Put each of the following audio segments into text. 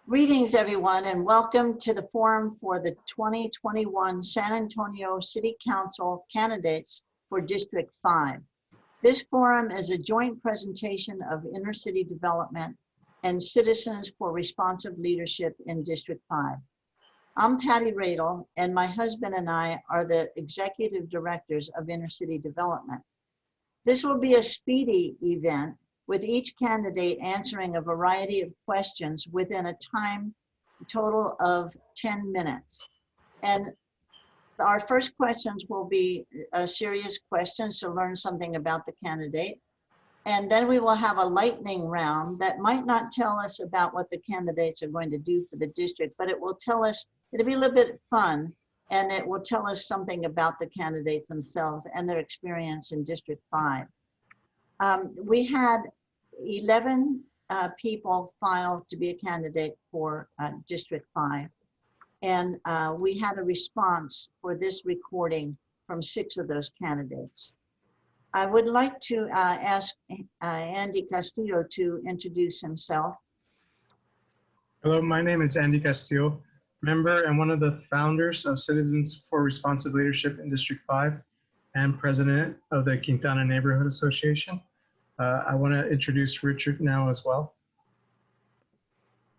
Greetings, everyone, and welcome to the forum for the 2021 San Antonio City Council candidates for District 5. This forum is a joint presentation of Inner City Development and Citizens for Responsive Leadership in District 5. I'm Patty Radel, and my husband and I are the executive directors of Inner City Development. This will be a speedy event, with each candidate answering a variety of questions within a time total of 10 minutes. And our first questions will be serious questions to learn something about the candidate. And then we will have a lightning round that might not tell us about what the candidates are going to do for the district, but it will tell us, it'll be a little bit fun, and it will tell us something about the candidates themselves and their experience in District 5. We had 11 people filed to be a candidate for District 5. And we had a response for this recording from 6 of those candidates. I would like to ask Andy Castillo to introduce himself. Hello, my name is Andy Castillo, member and one of the founders of Citizens for Responsive Leadership in District 5 and president of the Quintana Neighborhood Association. I want to introduce Richard now as well.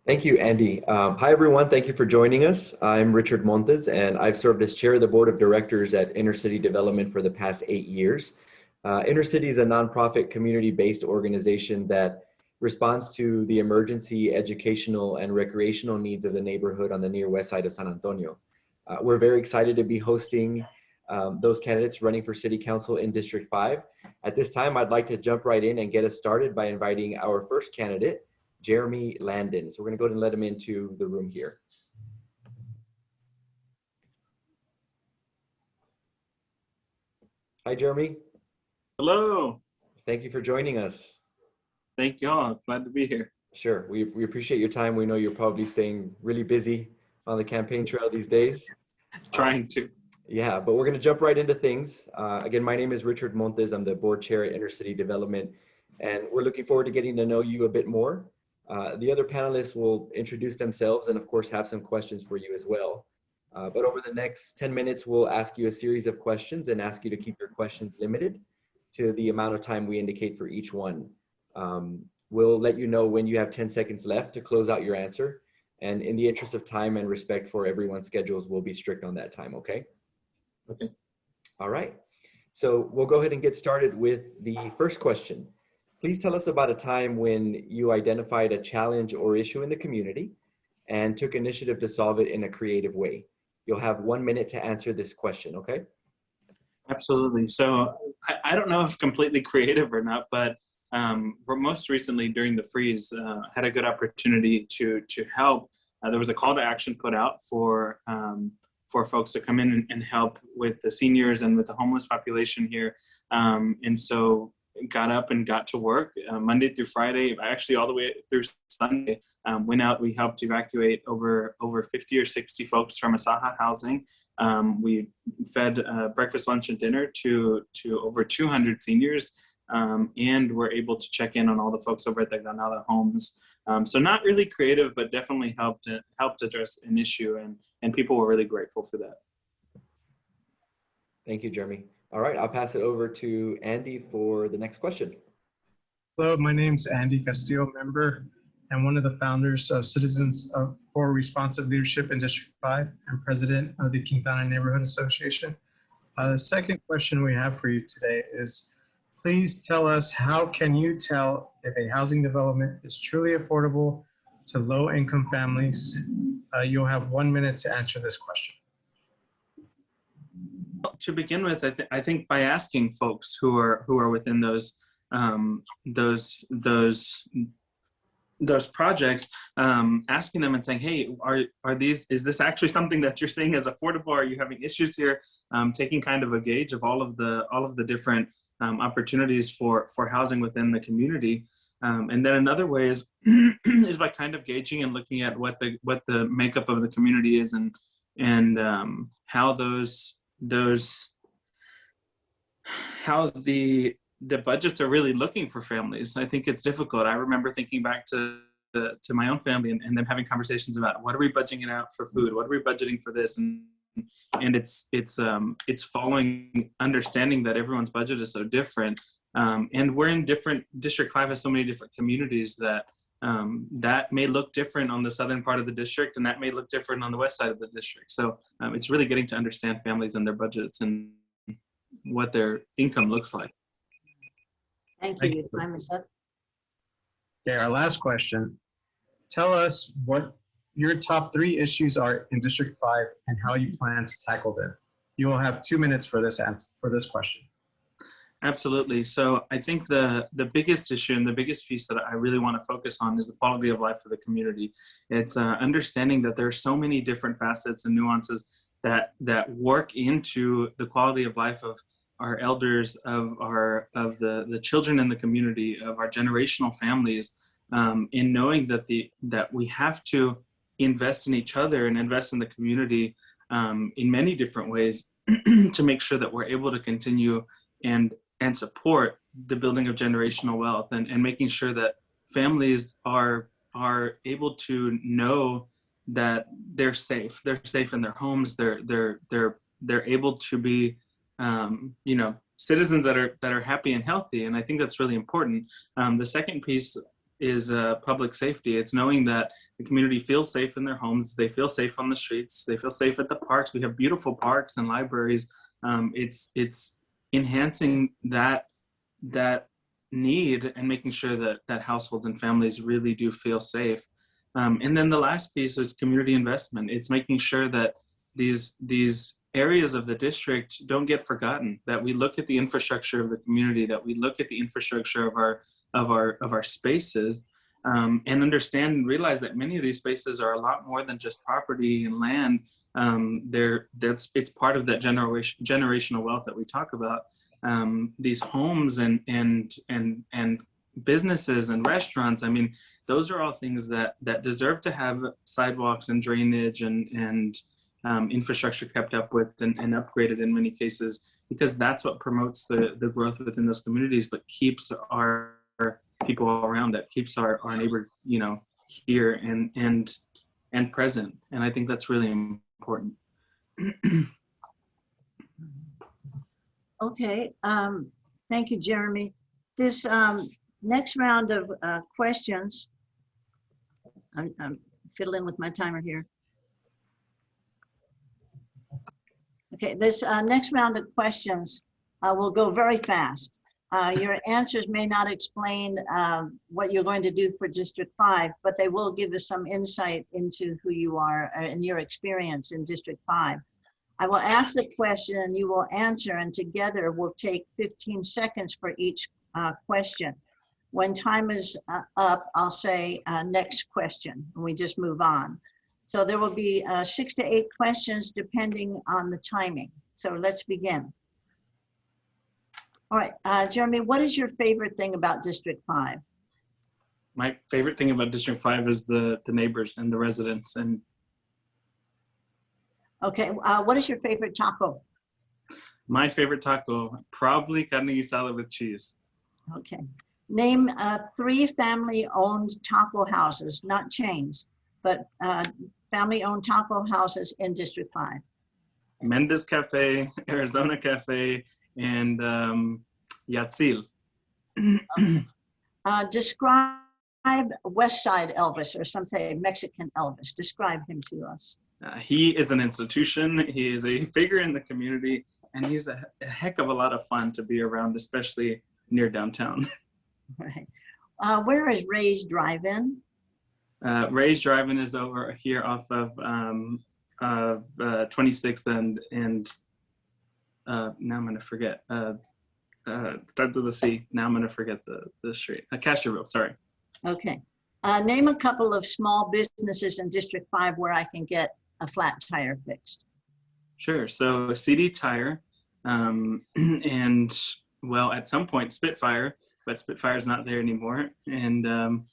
Thank you, Andy. Hi, everyone. Thank you for joining us. I'm Richard Montes, and I've served as chair of the board of directors at Inner City Development for the past 8 years. Inner City is a nonprofit community-based organization that responds to the emergency educational and recreational needs of the neighborhood on the near west side of San Antonio. We're very excited to be hosting those candidates running for City Council in District 5. At this time, I'd like to jump right in and get us started by inviting our first candidate, Geremy Landin. So we're going to go ahead and let him into the room here. Hi, Geremy. Hello. Thank you for joining us. Thank you all. Glad to be here. Sure. We appreciate your time. We know you're probably staying really busy on the campaign trail these days. Trying to. Yeah, but we're going to jump right into things. Again, my name is Richard Montes. I'm the board chair at Inner City Development, and we're looking forward to getting to know you a bit more. The other panelists will introduce themselves and, of course, have some questions for you as well. But over the next 10 minutes, we'll ask you a series of questions and ask you to keep your questions limited to the amount of time we indicate for each one. We'll let you know when you have 10 seconds left to close out your answer. And in the interest of time and respect for everyone's schedules, we'll be strict on that time, okay? Okay. All right. So we'll go ahead and get started with the first question. Please tell us about a time when you identified a challenge or issue in the community and took initiative to solve it in a creative way. You'll have 1 minute to answer this question, okay? Absolutely. So I don't know if completely creative or not, but for most recently during the freeze, had a good opportunity to help. There was a call to action put out for folks to come in and help with the seniors and with the homeless population here. And so got up and got to work Monday through Friday, actually all the way through Sunday. Went out, we helped evacuate over 50 or 60 folks from Asaha housing. We fed breakfast, lunch, and dinner to over 200 seniors, and were able to check in on all the folks over at the Granada homes. So not really creative, but definitely helped address an issue, and people were really grateful for that. Thank you, Geremy. All right, I'll pass it over to Andy for the next question. Hello, my name's Andy Castillo, member and one of the founders of Citizens for Responsive Leadership in District 5 and president of the Quintana Neighborhood Association. The second question we have for you today is, please tell us, how can you tell if a housing development is truly affordable to low-income families? You'll have 1 minute to answer this question. To begin with, I think by asking folks who are within those projects, asking them and saying, hey, is this actually something that you're seeing as affordable? Are you having issues here? Taking kind of a gauge of all of the different opportunities for housing within the community. And then another way is is by kind of gauging and looking at what the makeup of the community is, and how the budgets are really looking for families. I think it's difficult. I remember thinking back to to my own family and them having conversations about what are we budgeting out for food, what are we budgeting for this, and it's following understanding that everyone's budget is so different, and we're in different District 5 has so many different communities that that may look different on the southern part of the district, and that may look different on the west side of the district. So it's really getting to understand families and their budgets and what their income looks like. Thank you. Your time is up. Okay, our last question. Tell us what your top 3 issues are in District 5 and how you plan to tackle them. You will have 2 minutes for this question. Absolutely. So I think the biggest issue and the biggest piece that I really want to focus on is the quality of life for the community. It's understanding that there are so many different facets and nuances that work into the quality of life of our elders, of the children in the community, of our generational families, in knowing that we have to invest in each other and invest in the community in many different ways to make sure that we're able to continue and support the building of generational wealth and making sure that families are able to know that they're safe. They're safe in their homes. They're able to be citizens that are happy and healthy. And I think that's really important. The second piece is public safety. It's knowing that the community feels safe in their homes. They feel safe on the streets. They feel safe at the parks. We have beautiful parks and libraries. It's enhancing that need and making sure that households and families really do feel safe. And then the last piece is community investment. It's making sure that these areas of the district don't get forgotten, that we look at the infrastructure of the community, that we look at the infrastructure of our spaces, and understand and realize that many of these spaces are a lot more than just property and land. It's part of that generational wealth that we talk about. These homes and businesses and restaurants. I mean, those are all things that deserve to have sidewalks and drainage and infrastructure kept up with and upgraded in many cases, because that's what promotes the growth within those communities, but keeps our people around it, keeps our neighbors, here and present. And I think that's really important. Okay, thank you, Jeremy. This next round of questions, I'm fiddling with my timer here. Okay, this next round of questions will go very fast. Your answers may not explain what you're going to do for District 5, but they will give us some insight into who you are and your experience in District 5. I will ask the question and you will answer, and together we'll take 15 seconds for each question. When time is up, I'll say next question, and we just move on. So there will be 6 to 8 questions depending on the timing. So let's begin. All right, Jeremy, what is your favorite thing about District 5? My favorite thing about District 5 is the neighbors and the residents. And okay, what is your favorite taco? my favorite taco, probably carne guisada with cheese. Okay, name 3 family-owned taco houses, not chains, but family-owned taco houses in District 5. Mendes Cafe, Arizona Cafe, and Yatzil. Describe West Side Elvis, or some say Mexican Elvis. Describe him to us. He is an institution. He is a figure in the community, and he's a heck of a lot of fun to be around, especially near downtown. Right. Where is Ray's Drive-In? Ray's Drive-In is over here off of 26th and now I'm going to forget. Starts with a C. Now I'm going to forget the street. Castroville, sorry. Okay. Name a couple of small businesses in District 5 where I can get a flat tire fixed. Sure. So CD Tire, and well, at some point Spitfire, but Spitfire's not there anymore, and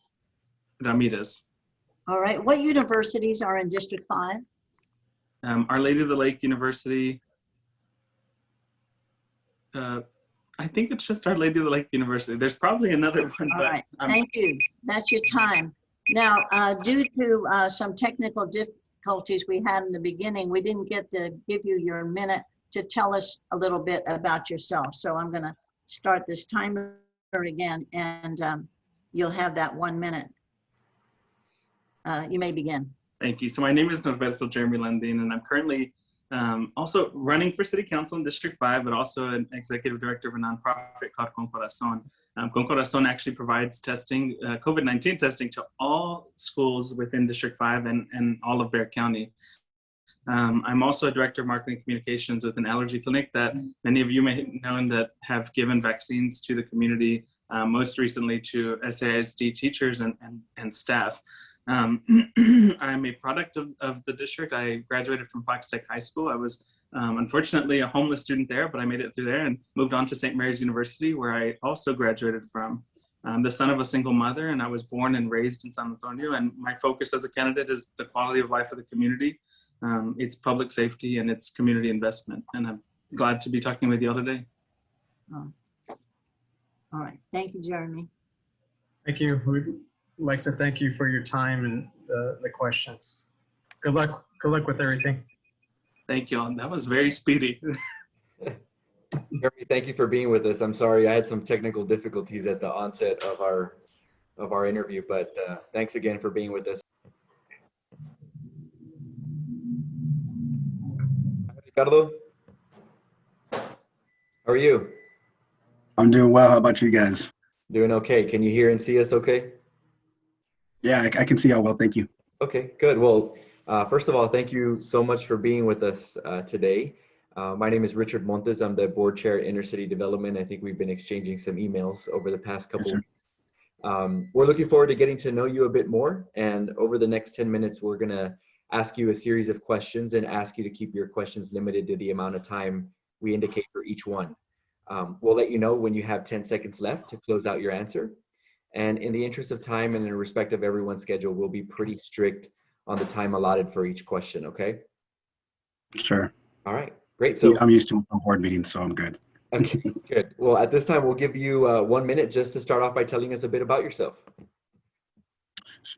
Ramirez. All right. What universities are in District 5? Our Lady of the Lake University. I think it's just Our Lady of the Lake University. There's probably another one. All but, right. Thank you. That's your time. Now, due to some technical difficulties we had in the beginning, we didn't get to give you your minute to tell us a little bit about yourself. So I'm going to start this timer again, and you'll have that 1 minute. You may begin. Thank you. So my name is Norberto Geremy Landin, and I'm currently also running for City Council in District 5, but also an executive director of a nonprofit called Con Corazon. Con Corazon actually provides testing, COVID-19 testing, to all schools within District 5 and all of Bexar County. I'm also a director of marketing communications with an allergy clinic that many of you may know and that have given vaccines to the community, most recently to SAISD teachers and staff. I'm a product of the district. I graduated from Fox Tech High School. I was unfortunately a homeless student there, but I made it through there and moved on to St. Mary's University, where I also graduated from. I'm the son of a single mother, and I was born and raised in San Antonio. And my focus as a candidate is the quality of life of the community. It's public safety and it's community investment. And I'm glad to be talking with you all today. Oh. All right. Thank you, Geremy. Thank you. We'd like to thank you for your time and the questions. Good luck. Good luck with everything. Thank you. And that was very speedy. Geremy, thank you for being with us. I'm sorry I had some technical difficulties at the onset of our interview, but thanks again for being with us. Ricardo, how are you? I'm doing well. How about you guys? Doing okay. Can you hear and see us okay? Yeah, I can see y'all well. Thank you. Okay, good. Well, first of all, thank you so much for being with us today. My name is Richard Montes. I'm the board chair at Inner City Development. I think we've been exchanging some emails over the past couple Yes, weeks. We're looking forward to getting to know you a bit more. And over the next 10 minutes, we're going to ask you a series of questions and ask you to keep your questions limited to the amount of time we indicate for each one. We'll let you know when you have 10 seconds left to close out your answer. And in the interest of time and in respect of everyone's schedule, we'll be pretty strict on the time allotted for each question, okay? Sure. All right, great. So I'm used to board meetings, so I'm good. okay, good. Well, at this time, we'll give you 1 minute just to start off by telling us a bit about yourself.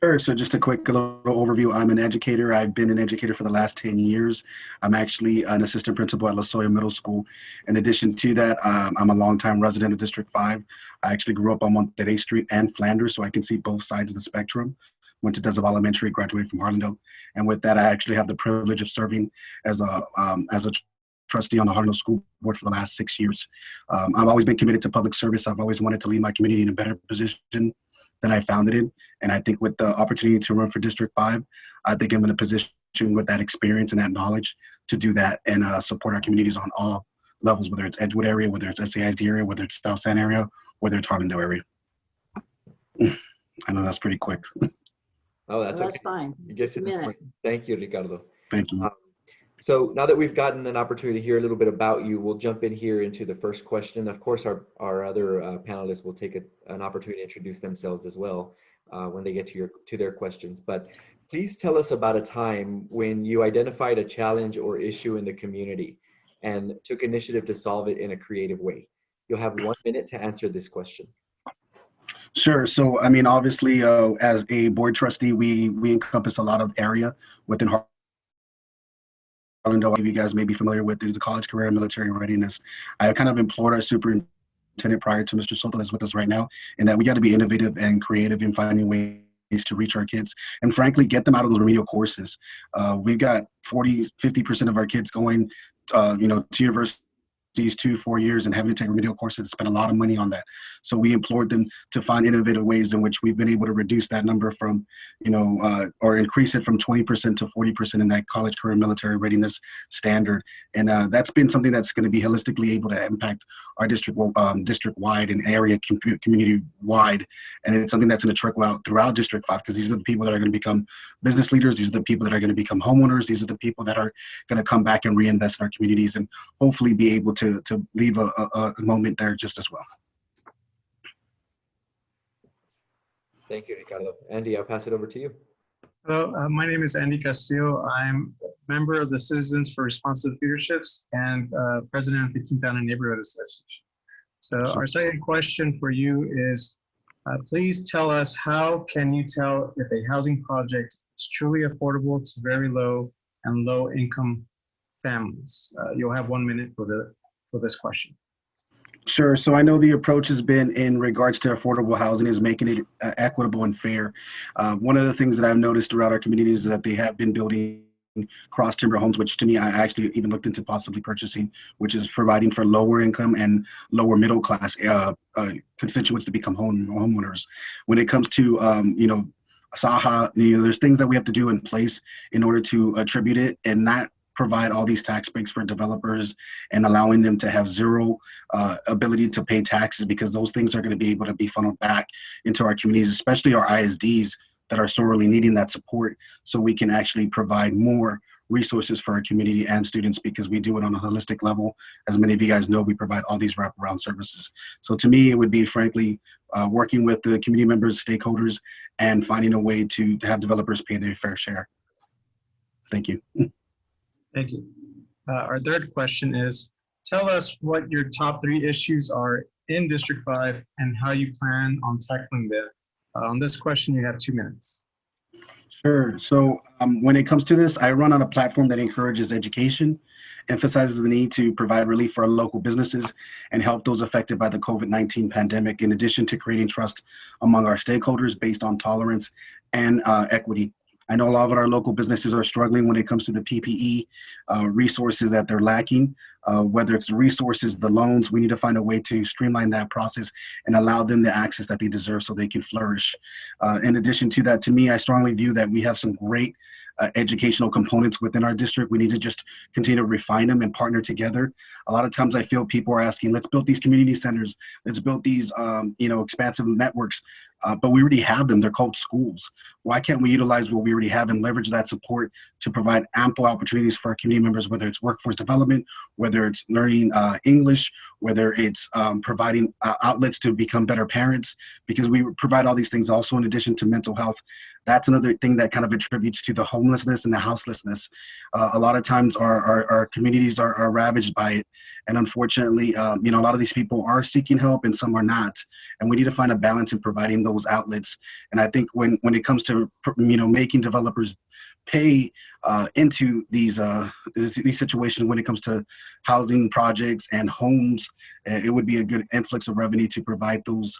Sure. So just a quick little overview. I'm an educator. I've been an educator for the last 10 years. I'm actually an assistant principal at La Soya Middle School. In addition to that, I'm a longtime resident of District 5. I actually grew up on Montes Street and Flanders, so I can see both sides of the spectrum. Went to Desert Elementary, graduated from Harlandale. And with that, I actually have the privilege of serving as a trustee on the Harlandale School Board for the last 6 years. I've always been committed to public service. I've always wanted to leave my community in a better position than I found it in. And I think with the opportunity to run for District 5, I think I'm in a position with that experience and that knowledge to do that and support our communities on all levels, whether it's Edgewood area, whether it's SAISD area, whether it's South San area, whether it's Harlandale area. I know that's pretty quick. Oh, that's Well, that's okay. fine. I guess it's Minute. Thank you, Ricardo. Thank you. So now that we've gotten an opportunity to hear a little bit about you, we'll jump in here into the first question. Of course, our other panelists will take an opportunity to introduce themselves as well when they get to their questions. But please tell us about a time when you identified a challenge or issue in the community and took initiative to solve it in a creative way. You'll have 1 minute to answer this question. Sure. So, I mean, obviously, as a board trustee, we encompass a lot of area within Harlandale. You guys may be familiar with is the college career and military readiness. I kind of implored our superintendent prior to Mr. Soto that's with us right now, in that we got to be innovative and creative in finding ways to reach our kids and frankly, get them out of those remedial courses. We've got 50% of our kids going, to university these 2-4 years and having to take remedial courses and spend a lot of money on that. So we implored them to find innovative ways in which we've been able to reduce that number from, or increase it from 20% to 40% in that college career military readiness standard. And that's been something that's going to be holistically able to impact our district-wide and area community-wide. And it's something that's going to trickle out throughout District 5 because these are the people that are going to become business leaders. These are the people that are going to become homeowners. These are the people that are going to come back and reinvest in our communities and hopefully be able to leave a moment there just as well. Thank you, Ricardo. Andy, I'll pass it over to you. Hello, my name is Andy Castillo. I'm a member of the Citizens for Responsive Leaderships and president of the Quintana Neighborhood Association. So our second question for you is, Please tell us, how can you tell if a housing project is truly affordable to very low and low income families? You'll have 1 minute for this question. Sure. So I know the approach has been in regards to affordable housing is making it equitable and fair. One of the things that I've noticed throughout our communities is that they have been building cross timber homes, which to me, I actually even looked into possibly purchasing, which is providing for lower income and lower middle class constituents to become homeowners. When it comes to, Saha, there's things that we have to do in place in order to attribute it and not provide all these tax breaks for developers and allowing them to have zero ability to pay taxes, because those things are going to be able to be funneled back into our communities, especially our ISDs that are sorely needing that support, so we can actually provide more resources for our community and students, because we do it on a holistic level. As many of you guys know, we provide all these wraparound services. So to me, it would be frankly working with the community members, stakeholders, and finding a way to have developers pay their fair share. Thank you. Thank you. Our third question is, tell us what your top 3 issues are in District 5 and how you plan on tackling them. On this question, you have 2 minutes. Sure. So when it comes to this, I run on a platform that encourages education, emphasizes the need to provide relief for our local businesses, and help those affected by the COVID-19 pandemic, in addition to creating trust among our stakeholders based on tolerance and equity. I know a lot of our local businesses are struggling when it comes to the PPE resources that they're lacking, whether it's the resources, the loans. We need to find a way to streamline that process and allow them the access that they deserve so they can flourish. In addition to that, to me, I strongly view that we have some great educational components within our district. We need to just continue to refine them and partner together. A lot of times I feel people are asking, let's build these community centers, let's build these expansive networks, but we already have them. They're called schools. Why can't we utilize what we already have and leverage that support to provide ample opportunities for our community members, whether it's workforce development, whether it's learning English, whether it's providing outlets to become better parents, because we provide all these things also in addition to mental health. That's another thing that kind of attributes to the homelessness and the houselessness. A lot of times our communities are ravaged by it. And unfortunately, a lot of these people are seeking help and some are not. And we need to find a balance in providing those outlets. And I think when it comes to, making developers pay into these situations when it comes to housing projects and homes, it would be a good influx of revenue to provide those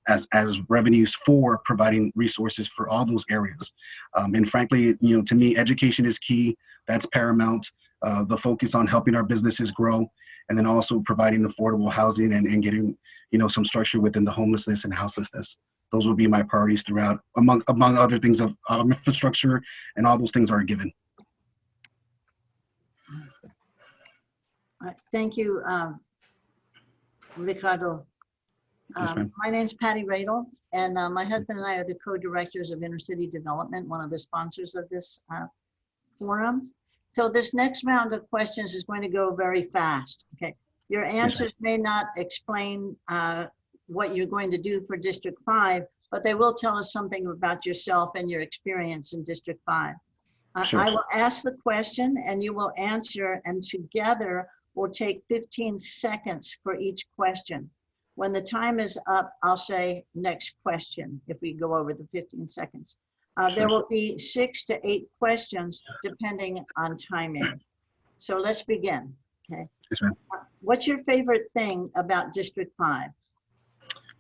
as revenues for providing resources for all those areas. And frankly, to me, education is key. That's paramount. The focus on helping our businesses grow, and then also providing affordable housing and getting, some structure within the homelessness and houselessness. Those would be my priorities throughout, among other things of infrastructure, and all those things are a given. All right, thank you, Ricardo. My name's Patty Radel, and my husband and I are the co-directors of Inner City Development, one of the sponsors of this forum. So this next round of questions is going to go very fast. Okay, your answers may not explain what you're going to do for District 5, but they will tell us something about yourself and your experience in District 5. Sure. I will ask the question and you will answer, and together we'll take 15 seconds for each question. When the time is up, I'll say next question if we go over the 15 seconds. There will be 6 to 8 questions depending on timing. So let's begin, okay? Yes, What's your favorite thing about District 5?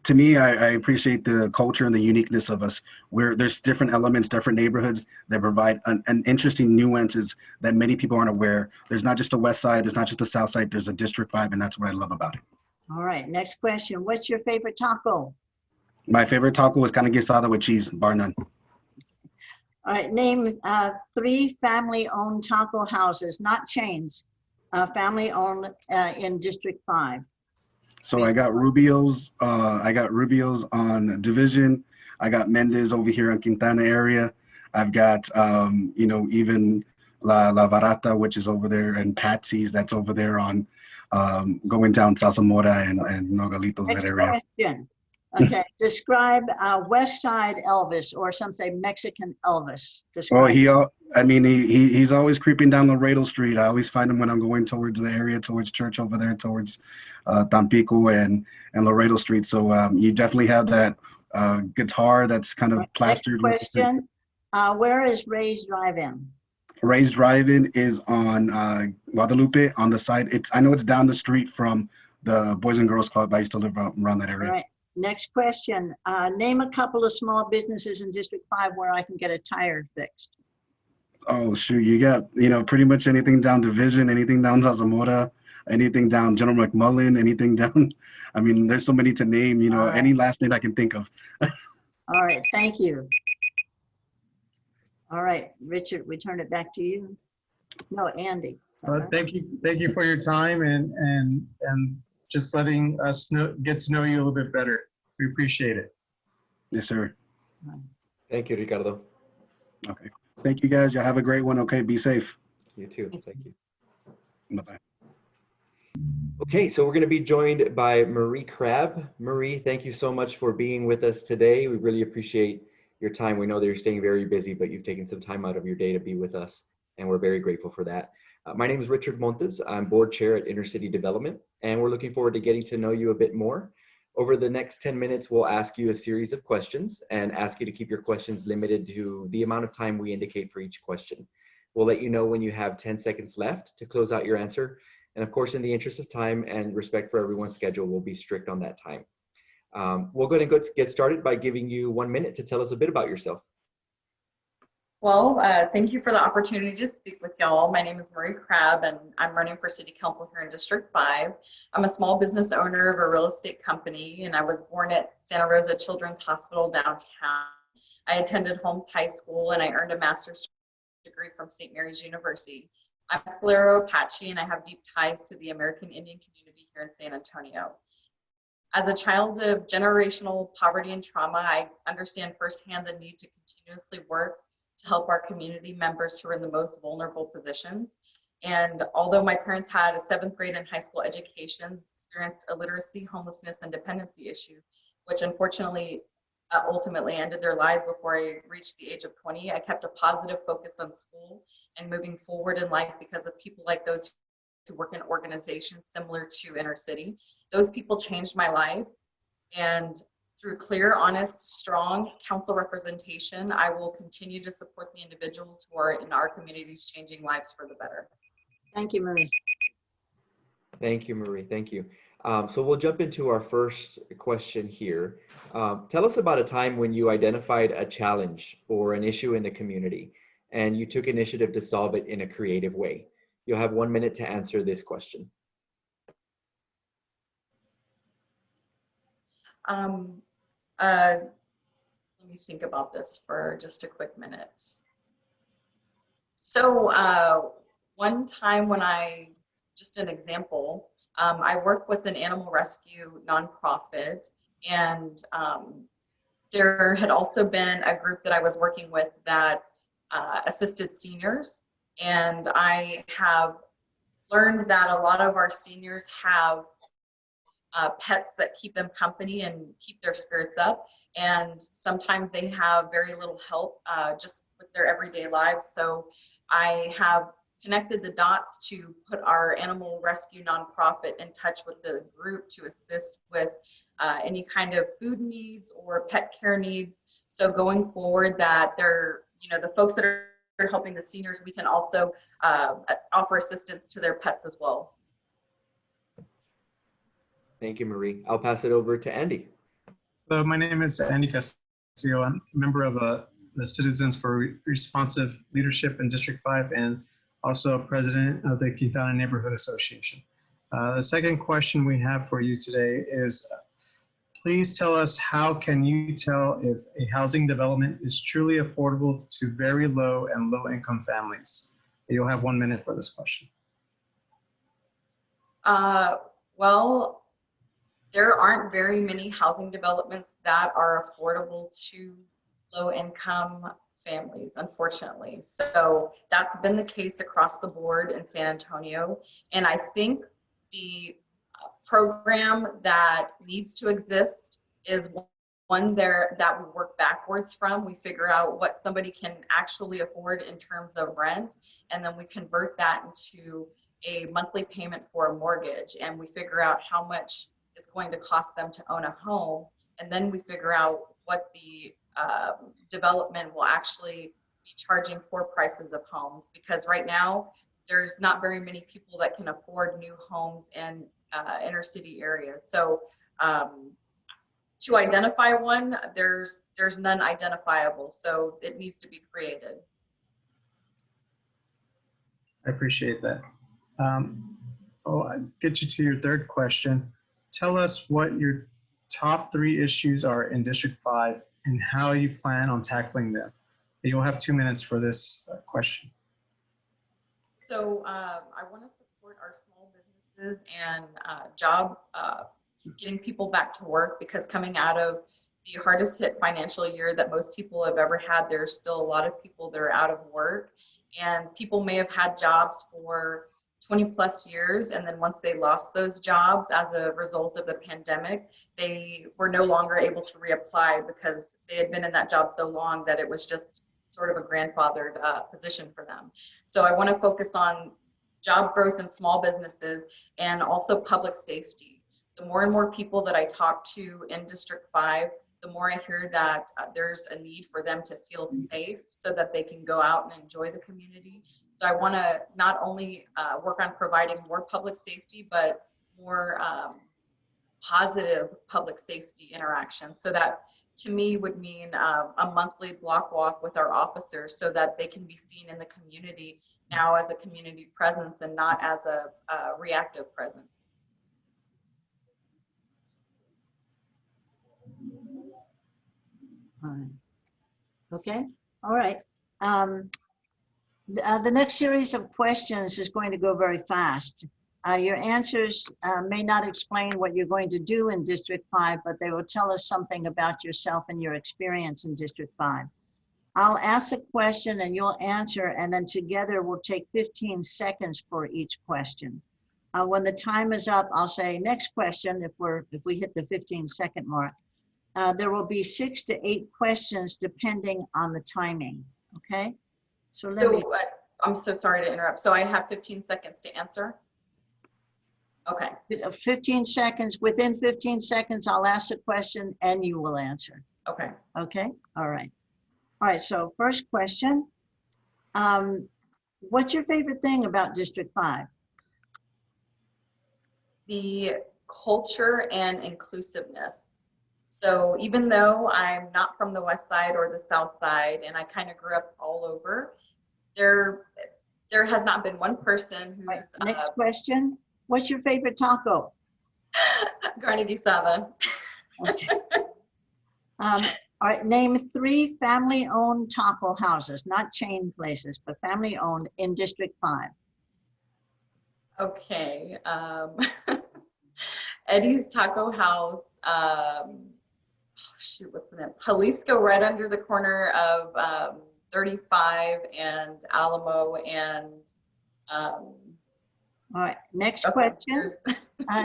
To me, I appreciate the culture and the uniqueness of us, where there's different elements, different neighborhoods that provide an interesting nuances that many people aren't aware. There's not just a west side, there's not just a south side, there's a District 5, and that's what I love about it. All right, next question. What's your favorite taco? My favorite taco is carne guisada with cheese, bar none. All right, name 3 family-owned taco houses, not chains, family-owned in District 5. So I got Rubio's on Division. I got Mendez over here in Quintana area. I've got, even La Barata, which is over there, and Patsy's, that's over there on going down Salsamora and Nogalitos, that area. Next question. Okay, describe West Side Elvis, or some say Mexican Elvis. Describe. He's always creeping down Laredo Street. I always find him when I'm going towards the area, towards church over there, towards Tampico and Laredo Street. So you definitely have that guitar that's kind of Next plastered with question, where is Ray's Drive-In? Ray's Drive-In is on Guadalupe on the side. I know it's down the street from the Boys and Girls Club. I used to live around that All area. right, next question, name a couple of small businesses in District 5 where I can get a tire fixed. Oh shoot, you got pretty much anything down Division, anything down Zarzamora, anything down General McMullen, anything down. I mean, there's so many to name. All right. Any last name I can think of. All right, thank you. All right, Richard, we turn it back to you. No, Andy. Is that right? Thank you for your time and just letting us get to know you a little bit better. We appreciate it. Yes, sir. Thank you, Ricardo. Okay. Thank you, guys. Y'all have a great one. Okay, be safe. You too. Thank you. Bye-bye. Okay, so we're going to be joined by Marie Crabb. Marie, thank you so much for being with us today. We really appreciate your time. We know that you're staying very busy, but you've taken some time out of your day to be with us, and we're very grateful for that. My name is Richard Montes. I'm board chair at Inner City Development, and we're looking forward to getting to know you a bit more. Over the next 10 minutes, we'll ask you a series of questions and ask you to keep your questions limited to the amount of time we indicate for each question. We'll let you know when you have 10 seconds left to close out your answer. And of course, in the interest of time and respect for everyone's schedule, we'll be strict on that time. We'll go ahead and get started by giving you 1 minute to tell us a bit about yourself. Well, thank you for the opportunity to speak with y'all. My name is Marie Crabb, and I'm running for City Council here in District 5. I'm a small business owner of a real estate company, and I was born at Santa Rosa Children's Hospital downtown. I attended Holmes High School, and I earned a master's degree from St. Mary's University. I'm Sclero Apache, and I have deep ties to the American Indian community here in San Antonio. As a child of generational poverty and trauma, I understand firsthand the need to continuously work to help our community members who are in the most vulnerable positions. And although my parents had a 7th grade and high school educations, experienced illiteracy, homelessness, and dependency issues, which unfortunately ultimately ended their lives before I reached the age of 20, I kept a positive focus on school and moving forward in life because of people like those who work in organizations similar to Inner City. Those people changed my life, and through clear, honest, strong council representation, I will continue to support the individuals who are in our communities changing lives for the better. Thank you, Marie. Thank you, Marie. Thank you. So we'll jump into our first question here. Tell us about a time when you identified a challenge or an issue in the community and you took initiative to solve it in a creative way. You'll have 1 minute to answer this question. Let me think about this for just a quick minute. So one time when just an example, I work with an animal rescue nonprofit, and there had also been a group that I was working with that assisted seniors, and I have learned that a lot of our seniors have pets that keep them company and keep their spirits up, and sometimes they have very little help just with their everyday lives. So I have connected the dots to put our animal rescue nonprofit in touch with the group to assist with any kind of food needs or pet care needs. So going forward, that they're, the folks that are helping the seniors, we can also offer assistance to their pets as well. Thank you, Marie. I'll pass it over to Andy. Hello, my name is Andy Castillo. I'm a member of the Citizens for Responsive Leadership in District 5 and also president of the Quintana Neighborhood Association. The second question we have for you today is, please tell us, how can you tell if a housing development is truly affordable to very low and low income families? You'll have 1 minute for this question. Well, there aren't very many housing developments that are affordable to low income families, unfortunately. So that's been the case across the board in San Antonio. And I think the program that needs to exist is one there that we work backwards from. We figure out what somebody can actually afford in terms of rent, and then we convert that into a monthly payment for a mortgage, and we figure out how much it's going to cost them to own a home, and then we figure out what the development will actually be charging for prices of homes, because right now there's not very many people that can afford new homes in inner city areas. So to identify one, there's none identifiable, so it needs to be created. I appreciate that. I'll get you to your third question. Tell us what your top 3 issues are in District 5 and how you plan on tackling them. You'll have 2 minutes for this question. So I want to support our small businesses and getting people back to work, because coming out of the hardest hit financial year that most people have ever had, there's still a lot of people that are out of work, and people may have had jobs for 20 plus years, and then once they lost those jobs as a result of the pandemic, they were no longer able to reapply because they had been in that job so long that it was just sort of a grandfathered position for them. So I want to focus on job growth in small businesses and also public safety. The more and more people that I talk to in District 5, the more I hear that there's a need for them to feel safe so that they can go out and enjoy the community. So I want to not only work on providing more public safety, but more positive public safety interactions. So that to me would mean a monthly block walk with our officers so that they can be seen in the community now as a community presence and not as a reactive presence. Okay, all right. The next series of questions is going to go very fast. Your answers may not explain what you're going to do in District 5, but they will tell us something about yourself and your experience in District 5. I'll ask a question and you'll answer, and then together we'll take 15 seconds for each question. When the time is up, I'll say next question if we hit the 15-second mark. There will be 6 to 8 questions depending on the timing, okay? So I'm so sorry to interrupt. So I have 15 seconds to answer? Okay. 15 seconds, within 15 seconds, I'll ask a question and you will answer. Okay. Okay, all right. All right, so first question. What's your favorite thing about District 5? The culture and inclusiveness. So even though I'm not from the West Side or the South Side, and I kind of grew up all over, there has not been one person who's... Right, next question. What's your favorite taco? Carne guisada. Okay. All right, name 3 family-owned taco houses, not chain places, but family-owned in District 5. Okay. Eddie's Taco House. Shoot, what's the name? Jalisco, right under the corner of 35 and Alamo and... All right, next question.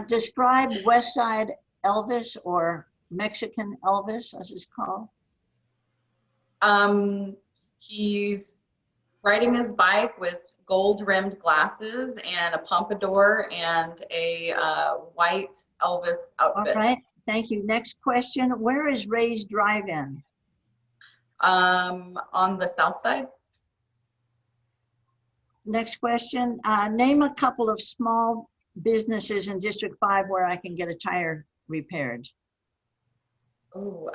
Describe West Side Elvis, or Mexican Elvis, as it's called. He's riding his bike with gold-rimmed glasses and a pompadour and a white Elvis outfit. All right, thank you. Next question. Where is Ray's Drive-In? On the south side. Next question. Name a couple of small businesses in District 5 where I can get a tire repaired. Oh,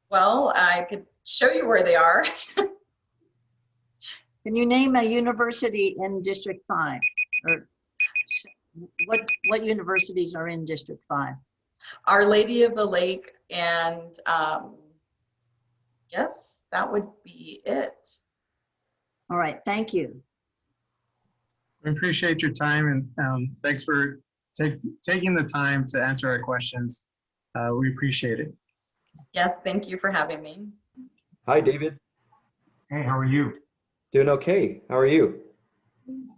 well, I could show you where they are. Can you name a university in District 5? Or what universities are in District 5? Our Lady of the Lake, and yes, that would be it. All right, thank you. We appreciate your time, and thanks for taking the time to answer our questions. We appreciate it. Yes, thank you for having me. Hi, David. Hey, how are you? Doing okay. How are you?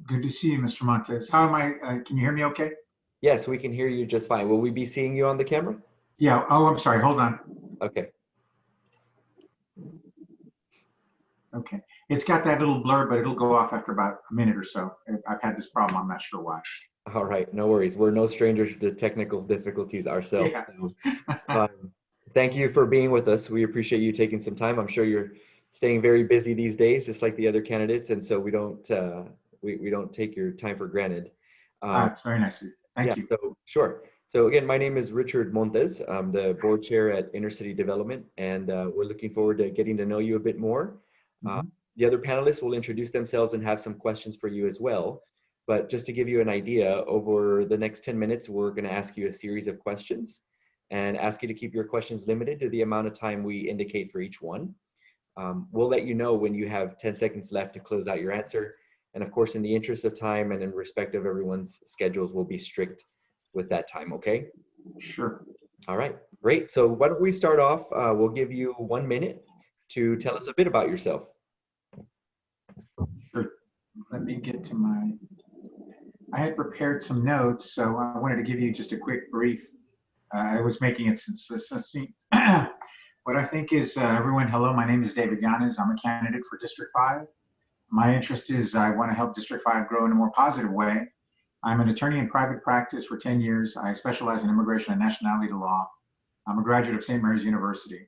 Good to see you, Mr. Montes. How am I? Can you hear me okay? Yes, we can hear you just fine. Will we be seeing you on the camera? Yeah. Oh, I'm sorry. Hold on. Okay. Okay. It's got that little blur, but it'll go off after about a minute or so. I've had this problem. I'm not sure why. All right, no worries. We're no strangers to technical difficulties ourselves. Yeah. So, thank you for being with us. We appreciate you taking some time. I'm sure you're staying very busy these days, just like the other candidates, and so we don't take your time for granted. It's very nice of you. Thank you. So sure. So again, my name is Richard Montes. I'm the board chair at Inner City Development, and we're looking forward to getting to know you a bit more. Mhm. The other panelists will introduce themselves and have some questions for you as well. But just to give you an idea, over the next 10 minutes, we're going to ask you a series of questions and ask you to keep your questions limited to the amount of time we indicate for each one. We'll let you know when you have 10 seconds left to close out your answer. And of course, in the interest of time and in respect of everyone's schedules, we'll be strict with that time, okay? Sure. All right, great. So why don't we start off? We'll give you 1 minute to tell us a bit about yourself. Sure. Let me get to I had prepared some notes, so I wanted to give you just a quick brief. I was making it succinct. What I think is, everyone, hello, my name is David Yanez. I'm a candidate for District 5. My interest is I want to help District 5 grow in a more positive way. I'm an attorney in private practice for 10 years. I specialize in immigration and nationality law. I'm a graduate of St. Mary's University.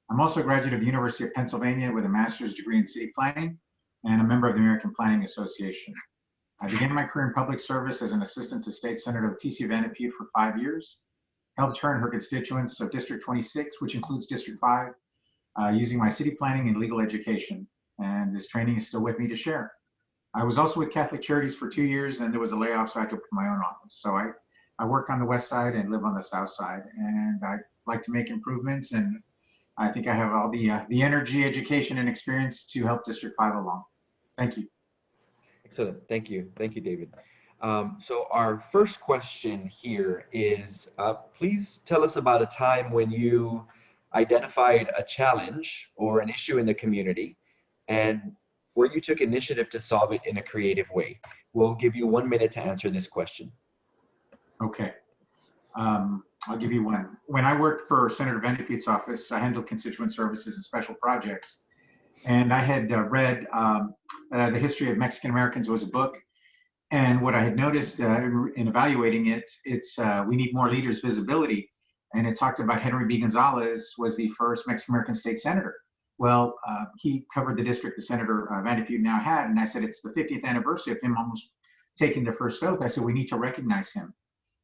I'm also a graduate of the University of Pennsylvania with a master's degree in city planning and a member of the American Planning Association. I began my career in public service as an assistant to State Senator T.C. Vanderpute for 5 years, helped her and her constituents of District 26, which includes District 5, using my city planning and legal education. And this training is still with me to share. I was also with Catholic Charities for 2 years, and there was a layoff, so I took my own office. So I work on the west side and live on the south side, and I like to make improvements, and I think I have all the energy, education, and experience to help District 5 along. Thank you. Excellent. Thank you. Thank you, David. So our first question here is, please tell us about a time when you identified a challenge or an issue in the community and where you took initiative to solve it in a creative way. We'll give you 1 minute to answer this question. Okay. I'll give you one. When I worked for Senator Vanderpute's office, I handled constituent services and special projects. And I had read The History of Mexican Americans was a book. And what I had noticed in evaluating it, it's we need more leaders' visibility. And it talked about Henry B. Gonzalez was the first Mexican American state senator. Well, he covered the district that Senator Vanderpute now had. And I said, it's the 50th anniversary of him almost taking the first oath. I said, we need to recognize him.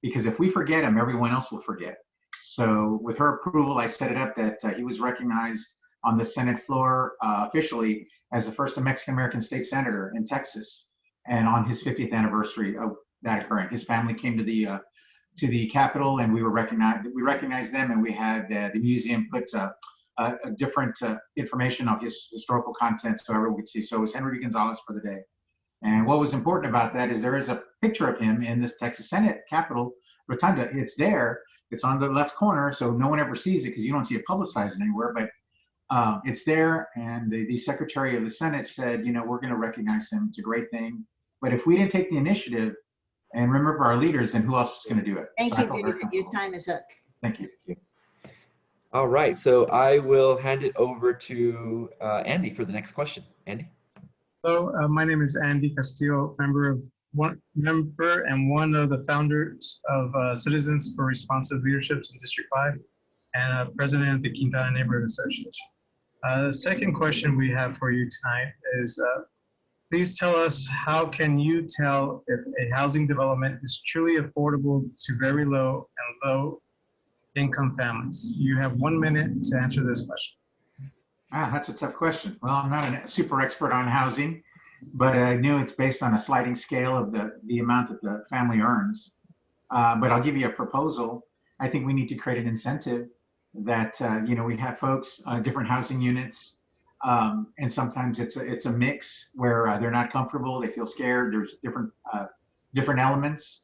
Because if we forget him, everyone else will forget. So with her approval, I set it up that he was recognized on the Senate floor officially as the first Mexican American state senator in Texas, and on his 50th anniversary of that occurring. His family came to the Capitol, and we recognized them, and we had the museum put a different information of his historical content so everyone could see. So it was Henry Gonzalez for the day. And what was important about that is there is a picture of him in this Texas Senate Capitol Rotunda. It's there. It's on the left corner, so no one ever sees it because you don't see it publicized anywhere. But it's there, and the Secretary of the Senate said, you know, we're going to recognize him. It's a great thing. But if we didn't take the initiative and remember our leaders, then who else was going to do it? Thank So you, David. Your time is up. Thank you. All right, so I will hand it over to Andy for the next question. Andy? Hello, my name is Andy Castillo, member and one of the founders of Citizens for Responsive Leaderships in District 5 and president of the Quintana Neighborhood Association. The second question we have for you tonight is, please tell us, how can you tell if a housing development is truly affordable to very low and low income families? You have 1 minute to answer this question. That's a tough question. Well, I'm not a super expert on housing, but I knew it's based on a sliding scale of the amount that the family earns. But I'll give you a proposal. I think we need to create an incentive that, you know, we have folks, different housing units, and sometimes it's a mix where they're not comfortable, they feel scared, there's different elements.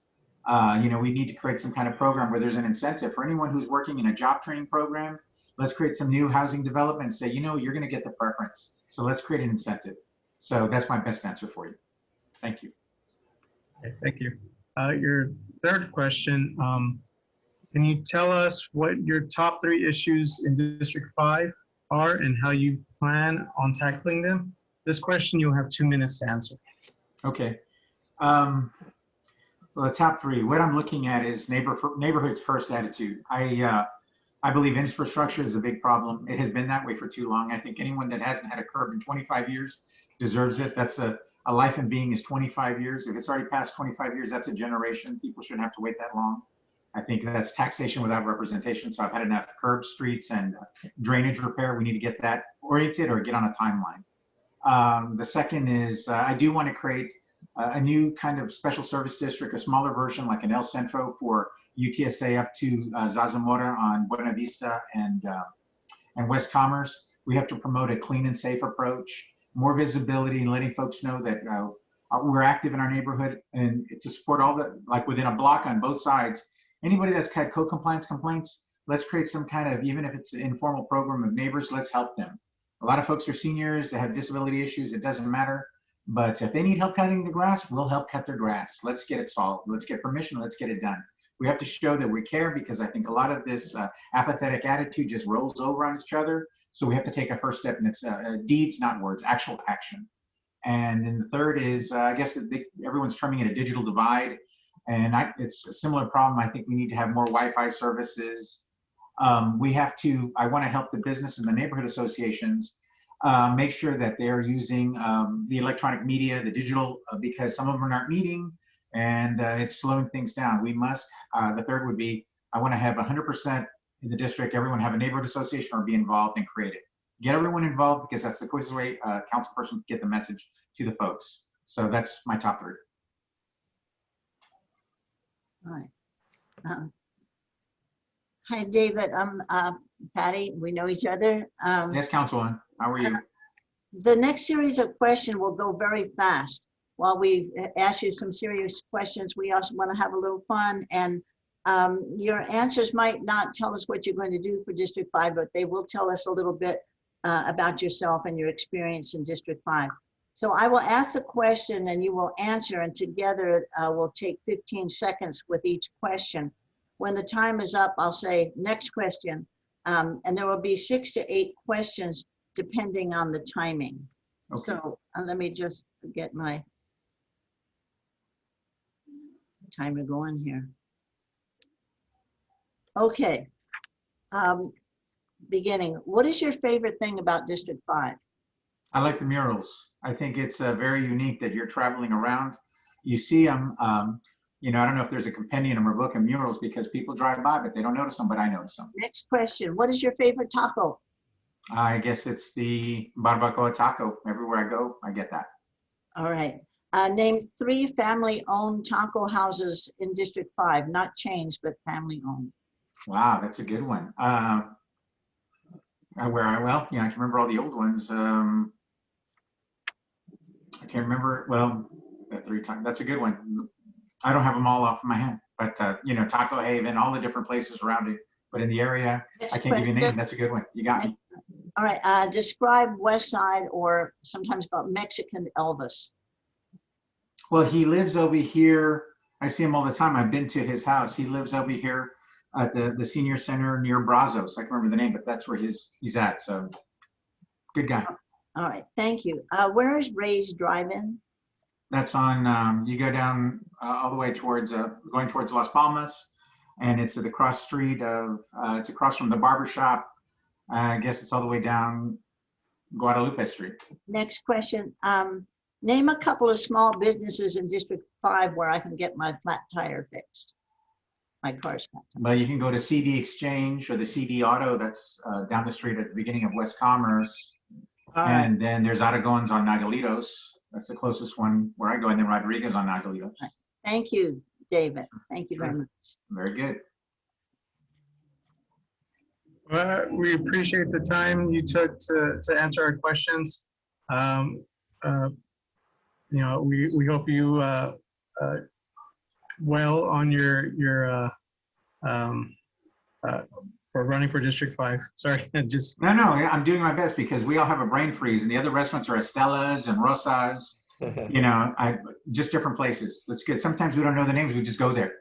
You know, we need to create some kind of program where there's an incentive for anyone who's working in a job training program. Let's create some new housing development and say, you know, you're going to get the preference. So let's create an incentive. So that's my best answer for you. Thank you. Okay, thank you. Your third question, can you tell us what your top 3 issues in District 5 are and how you plan on tackling them? This question you'll have 2 minutes to answer. Okay. Well, the top three, what I'm looking at is neighborhoods first attitude. I believe infrastructure is a big problem. It has been that way for too long. I think anyone that hasn't had a curb in 25 years deserves it. That's a life in being is 25 years. If it's already past 25 years, that's a generation. People shouldn't have to wait that long. I think that's taxation without representation. So I've had enough curb, streets, and drainage repair. We need to get that oriented or get on a timeline. The second is I do want to create a new kind of special service district, a smaller version like an El Centro for UTSA up to Zarzamora on Buena Vista and West Commerce. We have to promote a clean and safe approach, more visibility, and letting folks know that we're active in our neighborhood, and to support all the, like within a block on both sides. Anybody that's had code compliance complaints, let's create some kind of, even if it's an informal program of neighbors, let's help them. A lot of folks are seniors, they have disability issues, it doesn't matter. But if they need help cutting the grass, we'll help cut their grass. Let's get it solved. Let's get permission. Let's get it done. We have to show that we care, because I think a lot of this apathetic attitude just rolls over on each other. So we have to take a first step, and it's deeds, not words, actual action. And then the third is, I guess everyone's terming it a digital divide. And it's a similar problem. I think we need to have more Wi-Fi services. I want to help the business and the neighborhood associations make sure that they're using the electronic media, the digital, because some of them aren't meeting, and it's slowing things down. We must, the third would be, I want to have 100% in the district, everyone have a neighborhood association or be involved and create it. Get everyone involved, because that's the quickest way a council person can get the message to the folks. So that's my top three. All right. Hi, David. I'm Patty. We know each other. Yes, Councilwoman. How are you? The next series of questions will go very fast. While we ask you some serious questions, we also want to have a little fun. And your answers might not tell us what you're going to do for District 5, but they will tell us a little bit about yourself and your experience in District 5. So I will ask the question and you will answer, and together we'll take 15 seconds with each question. When the time is up, I'll say next question, and there will be 6 to 8 questions depending on the timing. Okay. So let me just get my timer going here. Okay, beginning. What is your favorite thing about District 5? I like the murals. I think it's very unique that you're traveling around. You see them, you know, I don't know if there's a compendium or book of murals, because people drive by, but they don't notice them, but I notice them. Next question. What is your favorite taco? I guess it's the barbacoa taco. Everywhere I go, I get that. All right. Name 3 family-owned taco houses in District 5, not chains, but family-owned. Wow, that's a good one. Well, you know, I can remember all the old ones. I can't remember, well, 3 times. That's a good one. I don't have them all off my head, but you know, Taco Haven, all the different places around it, but in the area, I can't give you a name. That's a good one. You got me. All right. Describe West Side, or sometimes called Mexican Elvis. Well, he lives over here. I see him all the time. I've been to his house. He lives over here at the senior center near Brazos. I can't remember the name, but that's where he's at. So good guy. All right. Thank you. Where is Ray's Drive-In? That's on, you go down all the way towards, going towards Las Palmas, and it's at the cross street of, it's across from the barber shop. I guess it's all the way down Guadalupe Street. Next question. Name a couple of small businesses in District 5 where I can get my flat tire fixed. My car's flat tire. Well, you can go to CD Exchange or the CD Auto. That's down the street at the beginning of West Commerce. And then there's Aragon's on Nagalitos. That's the closest one where I go, and then Rodriguez on Nagalitos. Thank you, David. Thank you very much. Very good. Well, we appreciate the time you took to answer our questions. You know, we hope you well on your for running for District 5. Sorry, just No, I'm doing my best, because we all have a brain freeze, and the other restaurants are Estella's and Rosa's. You know, just different places. That's good. Sometimes we don't know the names. We just go there.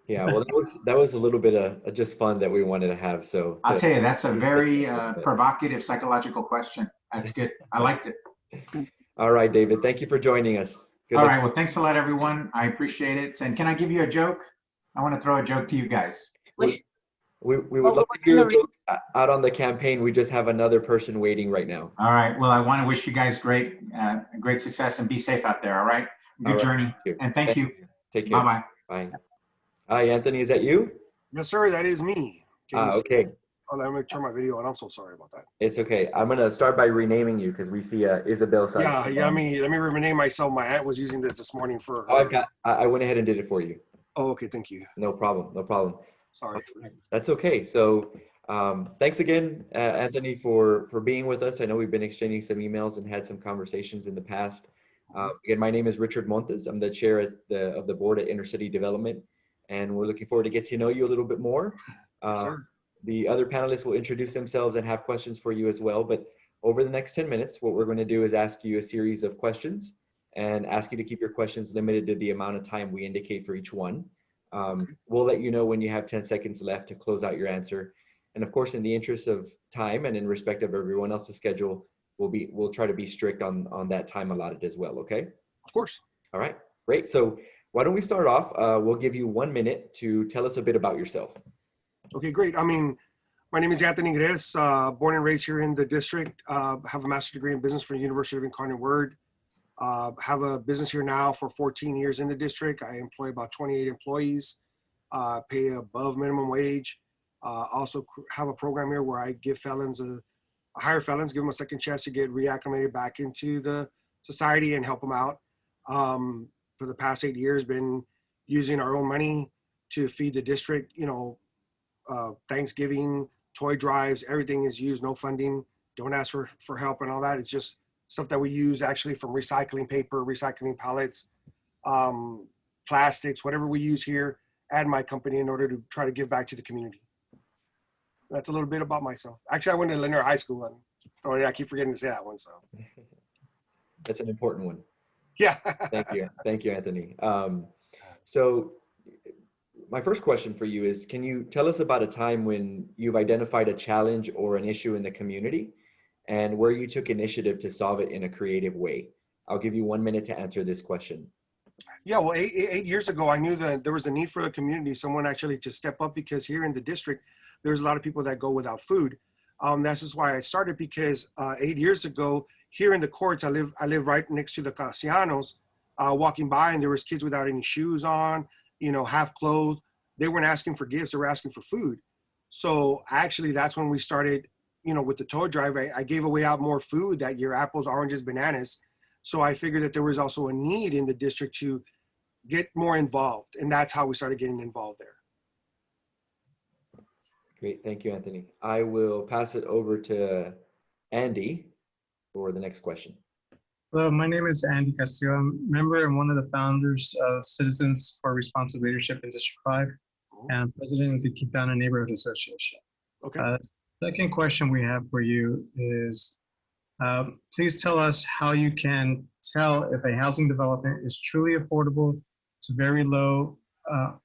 Yeah, well, that was a little bit of just fun that we wanted to have. So I'll tell you, that's a very provocative psychological question. That's good. I liked it. All right, David. Thank you for joining us. Good All luck. right. Well, thanks a lot, everyone. I appreciate it. And can I give you a joke? I want to throw a joke to you guys. We would Well, love we're to hear a gonna joke out on the campaign. We just have another person waiting right now. All right. Well, I want to wish you guys great success and be safe out there. All right. Good All right, journey. you too. And thank you. Take care. Bye-bye. Bye. Hi, Anthony. Is that you? Yes, sir. That is me. Can you see- Okay. Oh, let me turn my video on. I'm so sorry about that. It's okay. I'm gonna start by renaming you because we see Isabel. Yeah. Let me rename myself. My aunt was using this morning for. Oh, I went ahead and did it for you. Oh, okay. Thank you. No problem. No problem. Sorry. That's okay. So thanks again, Anthony, for being with us. I know we've been exchanging some emails and had some conversations in the past. Again, my name is Richard Montes. I'm the chair of the board at Inner City Development, and we're looking forward to get to know you a little bit more. Yes, sir. The other panelists will introduce themselves and have questions for you as well. But over the next 10 minutes, what we're going to do is ask you a series of questions and ask you to keep your questions limited to the amount of time we indicate for each one. We'll let you know when you have 10 seconds left to close out your answer. And of course, in the interest of time and in respect of everyone else's schedule, we'll try to be strict on that time allotted as well, okay? Of course. All right, great. So why don't we start off? We'll give you 1 minute to tell us a bit about yourself. Okay, great. My name is Anthony Gres, born and raised here in the district. Have a master's degree in business from the University of Incarnate Word. Have a business here now for 14 years in the district. I employ about 28 employees, pay above minimum wage. Also have a program here where I give felons, hire felons, give them a second chance to get reacclimated back into the society and help them out. For the past 8 years, been using our own money to feed the district, Thanksgiving, toy drives, everything is used, no funding, don't ask for help and all that. It's just stuff that we use actually from recycling paper, recycling pallets, plastics, whatever we use here at my company in order to try to give back to the community. That's a little bit about myself. Actually, I went to Linear High School, and I keep forgetting to say that one. So That's an important one. yeah. Thank you, Anthony. So my first question for you is, can you tell us about a time when you've identified a challenge or an issue in the community and where you took initiative to solve it in a creative way? I'll give you 1 minute to answer this question. Yeah, well, eight years ago, I knew that there was a need for the community, someone actually to step up, because here in the district, there's a lot of people that go without food. This is why I started, because 8 years ago, here in the courts, I live right next to the Castellanos, walking by, and there was kids without any shoes on, half clothed. They weren't asking for gifts, they were asking for food. So actually, that's when we started, with the toy drive. I gave away out more food that year, apples, oranges, bananas. So I figured that there was also a need in the district to get more involved. And that's how we started getting involved there. Great, thank you, Anthony. I will pass it over to Andy for the next question. Hello, my name is Andy Castillo. I'm a member and one of the founders of Citizens for Responsive Leadership in District 5 and president of the Quintana Neighborhood Association. Okay. Second question we have for you is, please tell us how you can tell if a housing development is truly affordable to very low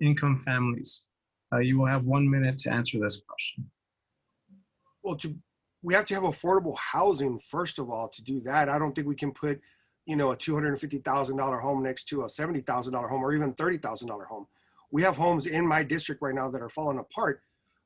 income families. You will have 1 minute to answer this question. Well, we have to have affordable housing, first of all, to do that. I don't think we can put, a $250,000 home next to a $70,000 home or even $30,000 home. We have homes in my district right now that are falling apart.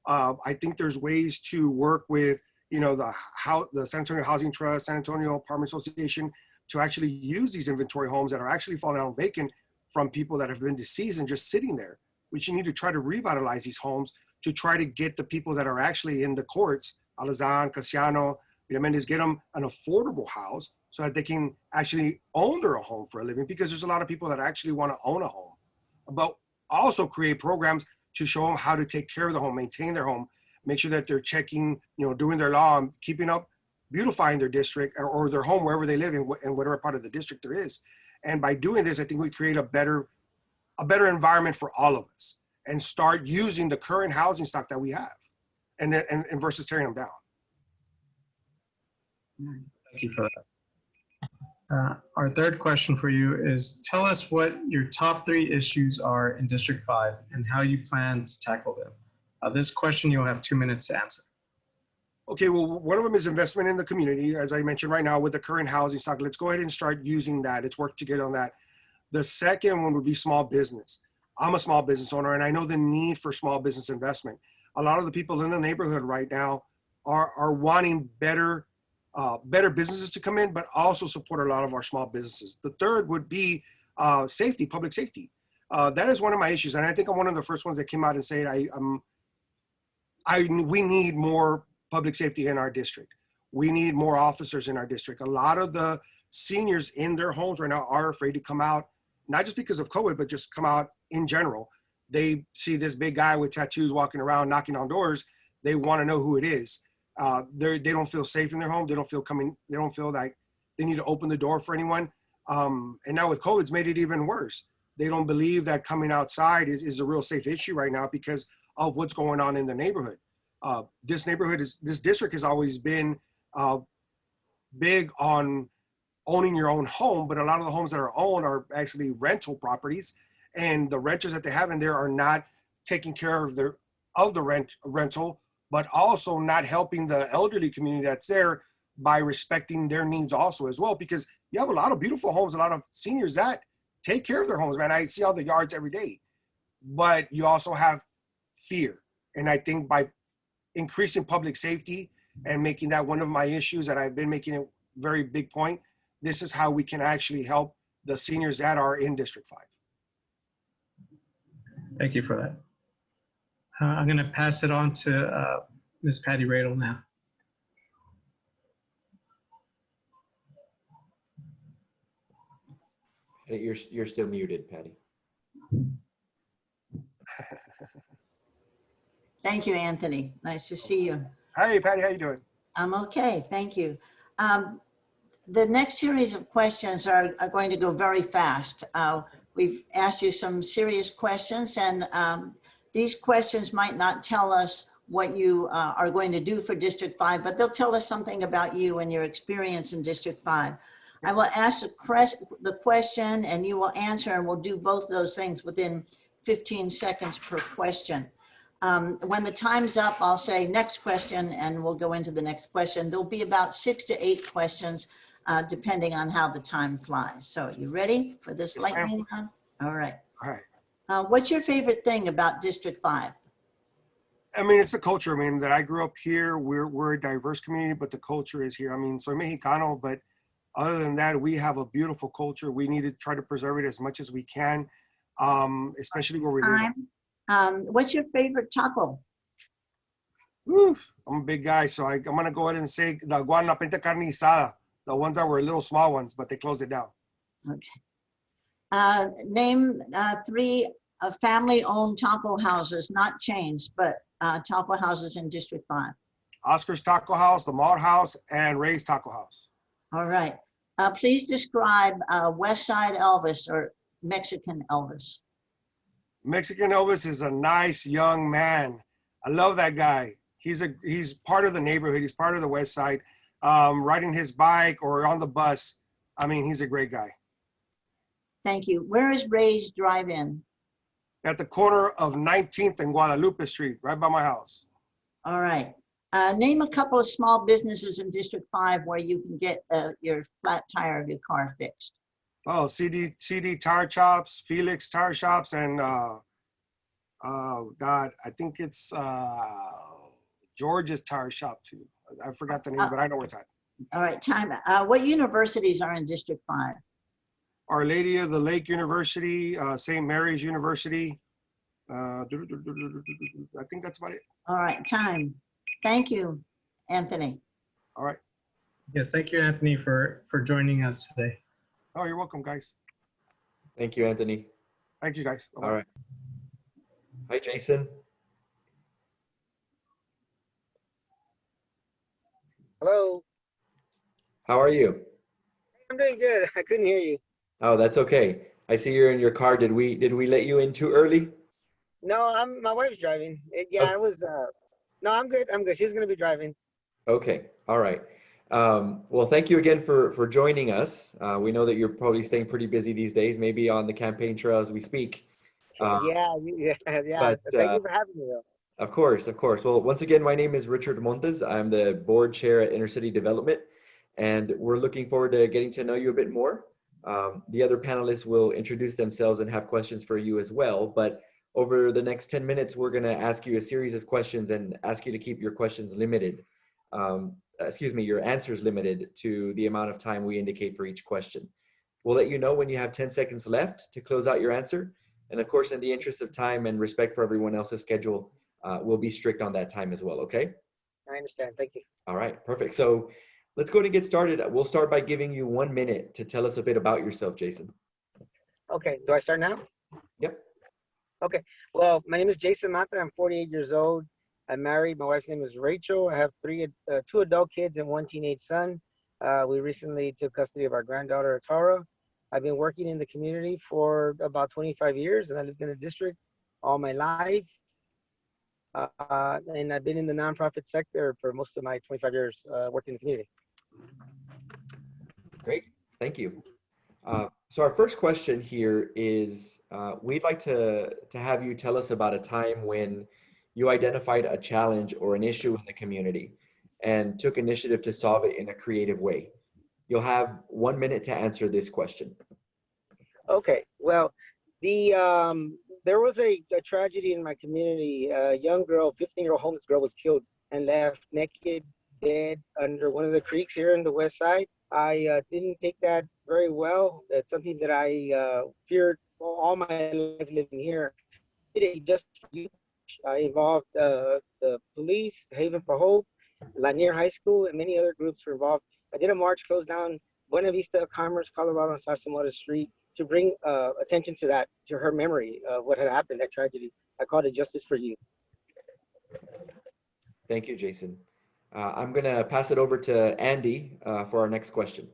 I think there's ways to work with, the San Antonio Housing Trust, San Antonio Apartment Association, to actually use these inventory homes that are actually falling out vacant from people that have been deceased and just sitting there. We should need to try to revitalize these homes to try to get the people that are actually in the courts, Alazan, Casiano, Yanez, get them an affordable house so that they can actually own their home for a living, because there's a lot of people that actually want to own a home. But also create programs to show them how to take care of the home, maintain their home, make sure that they're checking, doing their law and keeping up, beautifying their district or their home wherever they live in whatever part of the district there is. And by doing this, I think we create a better environment for all of us and start using the current housing stock that we have and versus tearing them down. Thank you for that. Our third question for you is, tell us what your top 3 issues are in District 5 and how you plan to tackle them. This question you'll have 2 minutes to answer. Okay, well, one of them is investment in the community. As I mentioned right now with the current housing stock, let's go ahead and start using that. Let's work together on that. The second one would be small business. I'm a small business owner, and I know the need for small business investment. A lot of the people in the neighborhood right now are wanting better businesses to come in, but also support a lot of our small businesses. The third would be safety, public safety. That is one of my issues, and I think I'm one of the first ones that came out and said we need more public safety in our district. We need more officers in our district. A lot of the seniors in their homes right now are afraid to come out, not just because of COVID, but just come out in general. They see this big guy with tattoos walking around, knocking on doors. They want to know who it is. They don't feel safe in their home. They don't feel like they need to open the door for anyone. And now with COVID, it's made it even worse. They don't believe that coming outside is a real safe issue right now because of what's going on in the neighborhood. This district has always been big on owning your own home, but a lot of the homes that are owned are actually rental properties, and the renters that they have in there are not taking care of the rental, but also not helping the elderly community that's there by respecting their needs also as well, because you have a lot of beautiful homes, a lot of seniors that take care of their homes, man. I see all the yards every day, but you also have fear. And I think by increasing public safety and making that one of my issues, and I've been making a very big point, this is how we can actually help the seniors that are in District 5. Thank you for that. I'm going to pass it on to Ms. Patty Radel now. You're still muted, Patty. Thank you, Anthony. Nice to see you. Hey, Patty, how you doing? I'm okay, thank you. The next series of questions are going to go very fast. We've asked you some serious questions, and these questions might not tell us what you are going to do for District 5, but they'll tell us something about you and your experience in District 5. I will ask the question and you will answer, and we'll do both of those things within 15 seconds per question. When the time's up, I'll say next question and we'll go into the next question. There'll be about 6 to 8 questions depending on how the time flies. So you ready for this lightning round? All right. All right. What's your favorite thing about District 5? I mean, it's the culture. I mean, that I grew up here. We're a diverse community, but the culture is here. I mean, soy Mexicano, but other than that, we have a beautiful culture. We need to try to preserve it as much as we can, especially where we live. What's your favorite taco? Woo, I'm a big guy, so I'm going to go ahead and say the guanapente carnizada, the ones that were little small ones, but they closed it down. Okay. Name 3 family-owned taco houses, not chains, but taco houses in District 5. Oscar's Taco House, the Malt House, and Ray's Taco House. All right. Please describe West Side Elvis or Mexican Elvis. Mexican Elvis is a nice young man. I love that guy. He's part of the neighborhood. He's part of the West Side. Riding his bike or on the bus. I mean, he's a great guy. Thank you. Where is Ray's Drive-In? At the corner of 19th and Guadalupe Street, right by my house. All right. Name a couple of small businesses in District 5 where you can get your flat tire of your car fixed. Oh, CD Tire Shops, Felix Tire Shops, and oh God, I think it's George's Tire Shop too. I forgot the name, but I know where it's at. All right, time. What universities are in District 5? Our Lady of the Lake University, St. Mary's University. I think that's about it. All right, time. Thank you, Anthony. All right. Yes, thank you, Anthony, for joining us today. Oh, you're welcome, guys. Thank you, Anthony. Thank you, guys. Bye-bye. All right. Hi, Jason. Hello. How are you? I'm doing good. I couldn't hear you. Oh, that's okay. I see you're in your car. Did we let you in too early? No, my wife's driving. Yeah, I was. No, I'm good. I'm good. She's gonna be driving. Okay. All right. Well, thank you again for joining us. We know that you're probably staying pretty busy these days, maybe on the campaign trail as we speak. Yeah. But, thank you for having me, though. Of course. Well, once again, my name is Richard Montes. I'm the board chair at Inner City Development, and we're looking forward to getting to know you a bit more. The other panelists will introduce themselves and have questions for you as well. But over the next 10 minutes, we're going to ask you a series of questions and ask you to keep your questions limited. Your answers limited to the amount of time we indicate for each question. We'll let you know when you have 10 seconds left to close out your answer. And of course, in the interest of time and respect for everyone else's schedule, we'll be strict on that time as well, okay? I understand. Thank you. All right, perfect. So let's go ahead and get started. We'll start by giving you 1 minute to tell us a bit about yourself, Jason. Okay. Do I start now? Yep. Okay. Well, my name is Jason Mata. I'm 48 years old. I'm married. My wife's name is Rachel. I have two adult kids and one teenage son. We recently took custody of our granddaughter, Tara. I've been working in the community for about 25 years, and I lived in the district all my life. And I've been in the nonprofit sector for most of my 25 years working in the community. Great, thank you. So our first question here is, we'd like to have you tell us about a time when you identified a challenge or an issue in the community and took initiative to solve it in a creative way. You'll have 1 minute to answer this question. Okay, well, there was a tragedy in my community. A young girl, 15-year-old homeless girl, was killed and left naked, dead under one of the creeks here in the west side. I didn't take that very well. That's something that I feared all my life living here. Just for youth. I involved the police, Haven for Hope, Lanier High School, and many other groups were involved. I did a march, closed down Buena Vista Commerce, Colorado, on Sarsamoda Street to bring attention to that, to her memory of what had happened, that tragedy. I called it Justice for Youth. Thank you, Jason. I'm going to pass it over to Andy for our next question.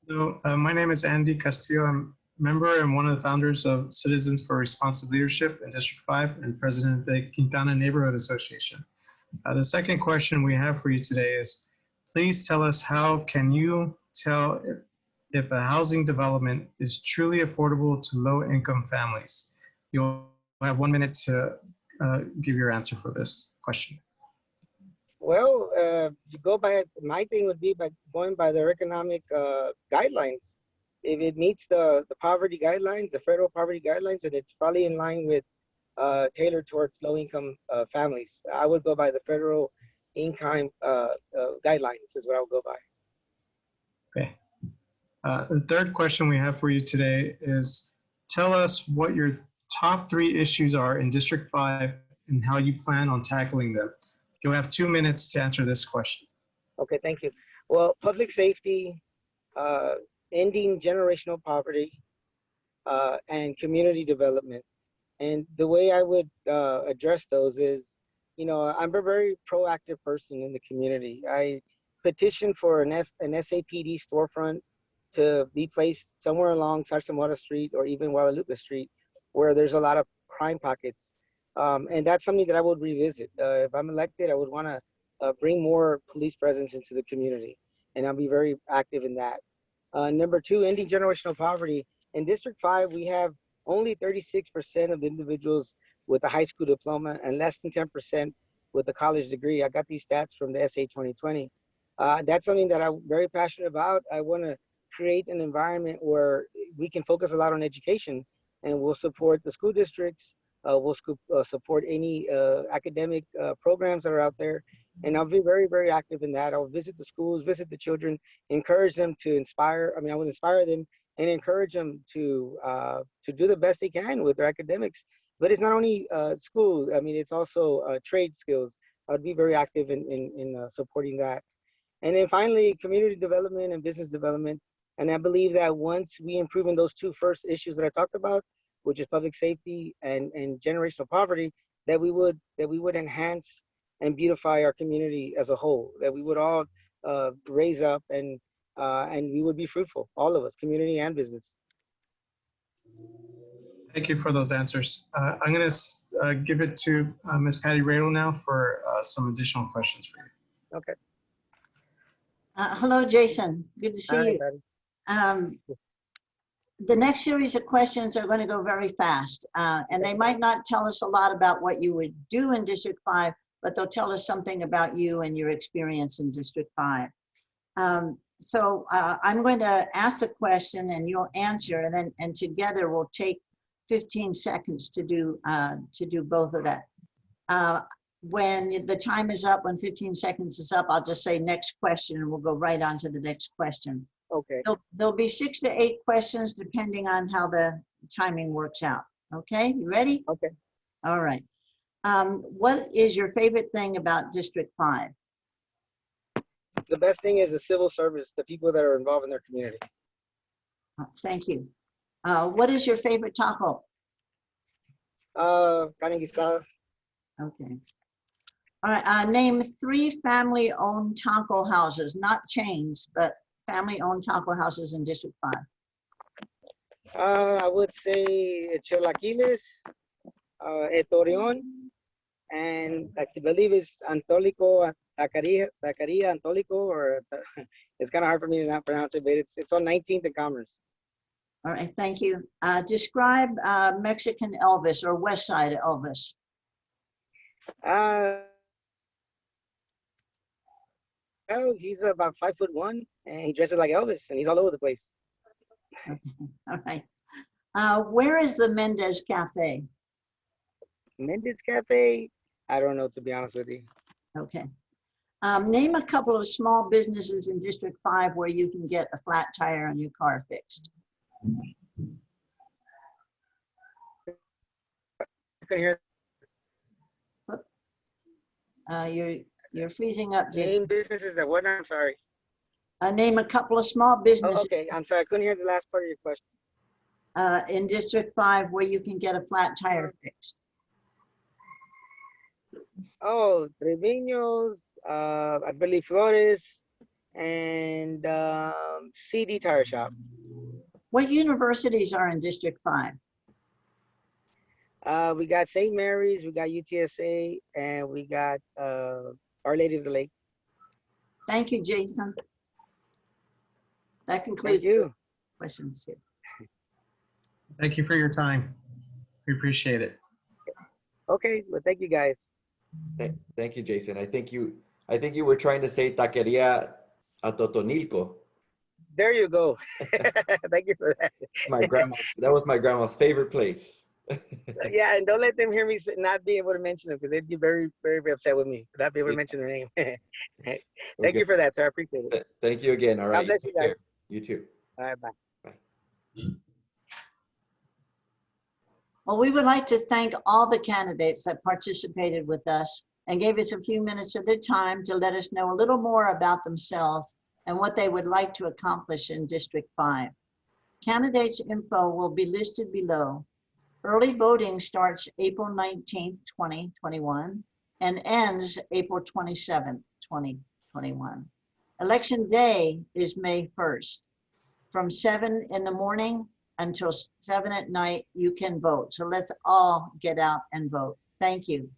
So my name is Andy Castillo. I'm a member and one of the founders of Citizens for Responsive Leadership in District 5 and president of the Quintana Neighborhood Association. The second question we have for you today is, please tell us, how can you tell if a housing development is truly affordable to low-income families? You'll have 1 minute to give your answer for this question. Well, to go by, my thing would be by going by their economic guidelines. If it meets the poverty guidelines, the federal poverty guidelines, and it's probably in line with tailored towards low-income families. I would go by the federal income guidelines is what I would go by. Okay. The third question we have for you today is, tell us what your top 3 issues are in District 5 and how you plan on tackling them. You'll have 2 minutes to answer this question. Okay, thank you. Well, public safety, ending generational poverty, and community development. And the way I would address those is, you know, I'm a very proactive person in the community. I petitioned for an SAPD storefront to be placed somewhere along Sarsamoda Street or even Guadalupe Street, where there's a lot of crime pockets. And that's something that I would revisit. If I'm elected, I would want to bring more police presence into the community, and I'll be very active in that. Number 2, ending generational poverty. In District 5, we have only 36% of the individuals with a high school diploma and less than 10% with a college degree. I got these stats from the SA 2020. That's something that I'm very passionate about. I want to create an environment where we can focus a lot on education, and we'll support the school districts. We'll support any academic programs that are out there. And I'll be very, very active in that. I'll visit the schools, visit the children, encourage them to inspire. I will inspire them and encourage them to do the best they can with their academics. But it's not only school. I mean, it's also trade skills. I'd be very active in supporting that. And then finally, community development and business development. And I believe that once we improve in those 2 first issues that I talked about, which is public safety and generational poverty, that we would enhance and beautify our community as a whole, that we would all raise up and we would be fruitful, all of us, community and business. Thank you for those answers. I'm going to give it to Ms. Patty Radel now for some additional questions for you. Okay. Hello, Jason. Good to see Hi, you. Patty. The next series of questions are going to go very fast, and they might not tell us a lot about what you would do in District 5, but they'll tell us something about you and your experience in District 5. So I'm going to ask the question and you'll answer, and together we'll take 15 seconds to do both of that. When the time is up, when 15 seconds is up, I'll just say next question and we'll go right on to the next question. Okay. There'll be 6 to 8 questions depending on how the timing works out. Okay, you ready? Okay. All right. What is your favorite thing about District 5? The best thing is the civil service, the people that are involved in their community. Thank you. What is your favorite taco? Carne guisada. Okay. All right, name 3 family-owned taco houses, not chains, but family-owned taco houses in District 5. I would say Chilaquiles, Etorion, and I believe it's Antolico, Taqueria Antolico, or it's kind of hard for me to not pronounce it, but it's on 19th and Commerce. All right, thank you. Describe Mexican Elvis or West Side Elvis. Well, he's about 5'1", and he dresses like Elvis, and he's all over the place. All right. Where is the Mendez Cafe? Mendes Cafe? I don't know, to be honest with you. Okay. Name a couple of small businesses in District 5 where you can get a flat tire on your car fixed. I can hear. You're freezing up. Name businesses that what? I'm sorry. Name a couple of small Oh, businesses okay, I'm sorry. I couldn't hear the last part of your question. in District 5 where you can get a flat tire fixed. Oh, Treviño's, I believe Flores, and CD Tire Shop. What universities are in District 5? We got St. Mary's, we got UTSA, and we got Our Lady of the Lake. Thank you, Jason. That Thank concludes the you. questions. Thank you for your time. We appreciate it. Okay, well, thank you guys. Thank you, Jason. I think you were trying to say Taqueria a Totonilco. There you go. Thank you for that. That was my grandma's favorite place. Yeah, and don't let them hear me not being able to mention them because they'd be very, very, very upset with me for not being able to mention their name. Thank you for that, sir. I appreciate it. Thank you again. All right. God bless you guys. You too. All right, bye. Well, we would like to thank all the candidates that participated with us and gave us a few minutes of their time to let us know a little more about themselves and what they would like to accomplish in District 5. Candidates' info will be listed below. Early voting starts April 19th, 2021 and ends April 27th, 2021. Election day is May 1st. From 7 in the morning until 7 at night, you can vote. So let's all get out and vote. Thank you.